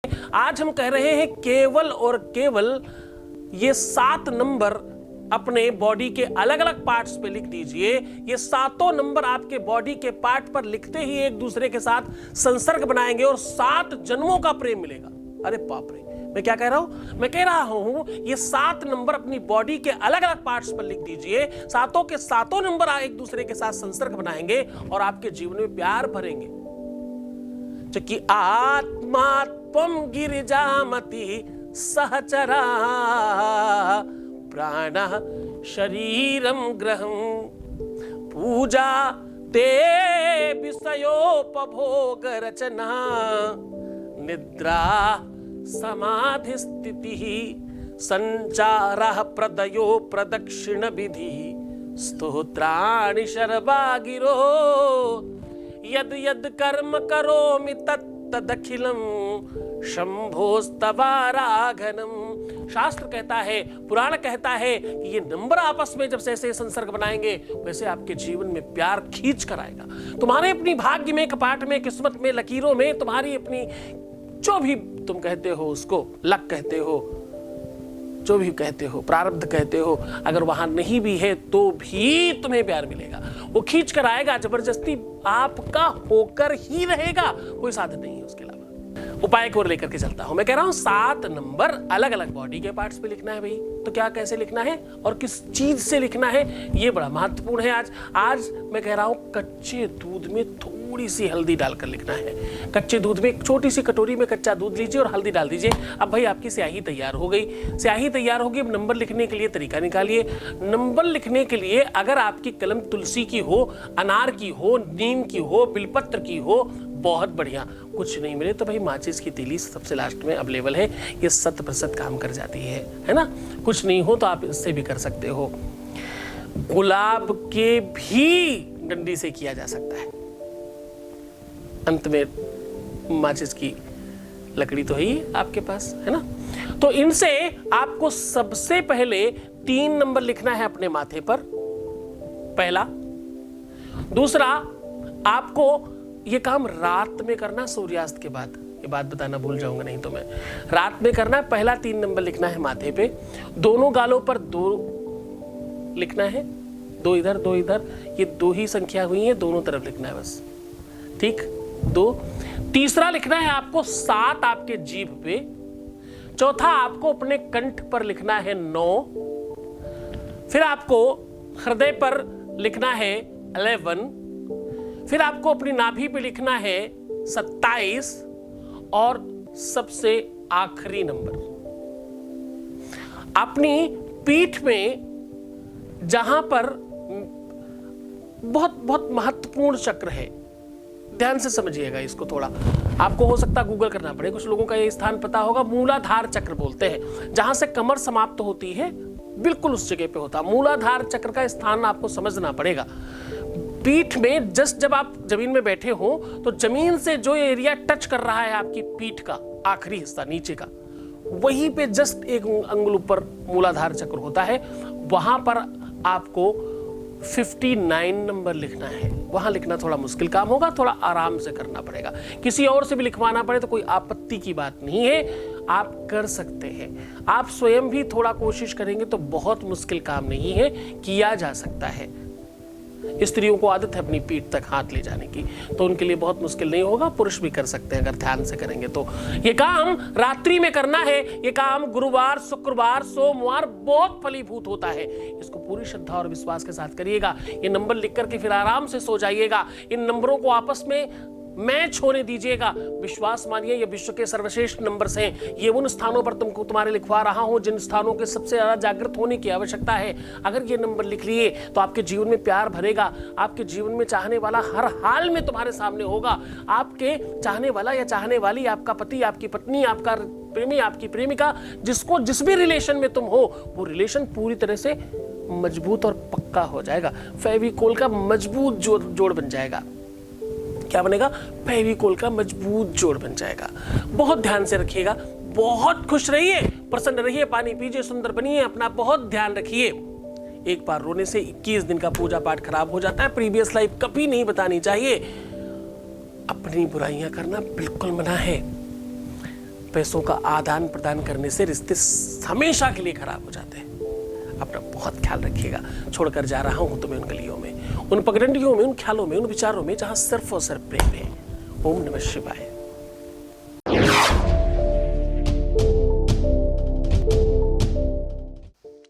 आज हम कह रहे हैं केवल और केवल ये 7 नंबर अपने बॉडी के अलग अलग पार्ट्स पे लिख दीजिए। ये 7 नंबर आपके बॉडी के पार्ट पर लिखते ही एक दूसरे के साथ संसर्ग बनाएंगे और 7 जन्मों का प्रेम मिलेगा। अरे बाप रे, मैं क्या कह रहा हूं? मैं कह रहा हूं ये 7 नंबर अपनी बॉडी के अलग अलग पार्ट्स पर लिख दीजिए। 7 के 7 नंबर एक दूसरे के साथ संसर्ग बनाएंगे और आपके जीवन में प्यार भरेंगे। कि आत्मा त्वं गिरिजामति सहचरा प्राण शरीरम ग्रहं पूजा ते विषयोपभोग रचना निद्रा समाधि स्थिति संचारः प्रदयो प्रदक्षिण विधि स्तोत्राणि शर्वा गिरो यद यद कर्म करोमि तदखिलम शंभोस्तवाराघनम। शास्त्र कहता है, पुराण कहता है कि ये नंबर आपस में जब से ऐसे संसर्ग बनाएंगे वैसे आपके जीवन में प्यार खींच कर आएगा। तुम्हारे अपनी भाग्य में, कपाट में, किस्मत में, लकीरों में, तुम्हारी अपनी जो भी तुम कहते हो उसको, लक कहते हो, जो भी कहते हो, प्रारब्ध कहते हो, अगर वहां नहीं भी है तो भी तुम्हें प्यार मिलेगा। वो खींच कर आएगा, जबरदस्ती आपका होकर ही रहेगा, कोई साधन नहीं है उसके अलावा। उपाय को लेकर के चलता हूं। मैं कह रहा हूं 7 नंबर अलग अलग बॉडी के पार्ट्स पे लिखना है भाई। तो क्या, कैसे लिखना है और किस चीज से लिखना है, ये बड़ा महत्वपूर्ण है। आज मैं कह रहा हूं कच्चे दूध में थोड़ी सी हल्दी डालकर लिखना है। कच्चे दूध में एक छोटी सी कटोरी में कच्चा दूध लीजिए और हल्दी डाल दीजिए। अब भाई आपकी स्याही तैयार हो गई। स्याही तैयार होगी। अब नंबर लिखने के लिए तरीका निकालिए। नंबर लिखने के लिए अगर आपकी कलम तुलसी की हो, अनार की हो, नीम की हो, बिलपत्र की हो, बहुत बढ़िया। कुछ नहीं मिले तो भाई माचिस की तीली सबसे लास्ट में अवेलेबल है, ये 100% काम कर जाती है ना। कुछ नहीं हो तो आप इससे भी कर सकते हो। गुलाब के भी डंडी से किया जा सकता है। अंत में माचिस की लकड़ी तो है ही आपके पास, है ना। तो इनसे आपको सबसे पहले 3 नंबर लिखना है अपने माथे पर, पहला। दूसरा, आपको ये काम रात में करना, सूर्यास्त के बाद। ये बात बताना भूल जाऊंगा नहीं तो मैं। रात में करना है। पहला 3 नंबर लिखना है माथे पे। दोनों गालों पर 2 लिखना है, 2 इधर 2 इधर। ये 2 ही संख्या हुई है, दोनों तरफ लिखना है बस, ठीक। 2। तीसरा लिखना है आपको 7 आपके जीभ पे। चौथा आपको अपने कंठ पर लिखना है 9। फिर आपको हृदय पर लिखना है 11। फिर आपको अपनी नाभि पे लिखना है 27 और सबसे आखिरी नंबर अपनी पीठ में, जहां पर बहुत बहुत महत्वपूर्ण चक्र है। ध्यान से समझिएगा इसको थोड़ा। आपको हो सकता है गूगल करना पड़े, कुछ लोगों का ये स्थान पता होगा। मूलाधार चक्र बोलते हैं, जहां से कमर समाप्त होती है, बिल्कुल उस जगह पे होता है। मूलाधार चक्र का स्थान आपको समझना पड़ेगा। पीठ में जस्ट जब आप जमीन में बैठे हो तो जमीन से जो एरिया टच कर रहा है आपकी पीठ का आखिरी हिस्सा नीचे का, वहीं पे जस्ट एक अंगुल ऊपर मूलाधार चक्र होता है। वहां पर आपको 59 नंबर लिखना है। वहां लिखना थोड़ा मुश्किल काम होगा, थोड़ा आराम से करना पड़ेगा। किसी और से भी लिखवाना पड़े तो कोई आपत्ति की बात नहीं है, आप कर सकते हैं। आप स्वयं भी थोड़ा कोशिश करेंगे तो बहुत मुश्किल काम नहीं है, किया जा सकता है। स्त्रियों को आदत है अपनी पीठ तक हाथ ले जाने की, तो उनके लिए बहुत मुश्किल नहीं होगा। पुरुष भी कर सकते हैं अगर ध्यान से करेंगे तो। ये काम रात्रि में करना है। ये काम गुरुवार, शुक्रवार, सोमवार बहुत फलीभूत होता है। इसको पूरी श्रद्धा और विश्वास के साथ करिएगा। ये नंबर लिख करके फिर आराम से सो जाइएगा। इन नंबरों को आपस में मैच होने दीजिएगा। विश्वास मानिए ये विश्व के सर्वश्रेष्ठ नंबर्स हैं। ये उन स्थानों पर तुमको तुम्हारे लिखवा रहा हूं जिन स्थानों के सबसे ज्यादा जागृत होने की आवश्यकता है। अगर ये नंबर लिख लिए तो आपके जीवन में प्यार भरेगा। आपके जीवन में चाहने वाला हर हाल में तुम्हारे सामने होगा। आपके चाहने वाला या चाहने वाली, आपका पति, आपकी पत्नी, आपका प्रेमी, आपकी प्रेमिका, जिसको जिस भी रिलेशन में तुम हो, वो रिलेशन पूरी तरह से मजबूत और पक्का हो जाएगा। फेविकोल का मजबूत जोड़ बन जाएगा। क्या बनेगा? फेविकोल का मजबूत जोड़ बन जाएगा। बहुत ध्यान से रखिएगा। बहुत खुश रहिए, प्रसन्न रहिए, पानी पीजिए, सुंदर बनिए, अपना बहुत ध्यान रखिए। एक बार रोने से 21 दिन का पूजा पाठ खराब हो जाता है। प्रीवियस लाइफ कभी नहीं बतानी चाहिए। अपनी बुराइयां करना बिल्कुल मना है। पैसों का आदान प्रदान करने से रिश्ते हमेशा के लिए खराब हो जाते हैं। अपना बहुत ख्याल रखिएगा। छोड़कर जा रहा हूं तुम्हें उन गलियों में, उन पगडंडियों में, उन ख्यालों में, उन विचारों में जहां सिर्फ और सिर्फ प्रेम है। ओम नमः शिवाय।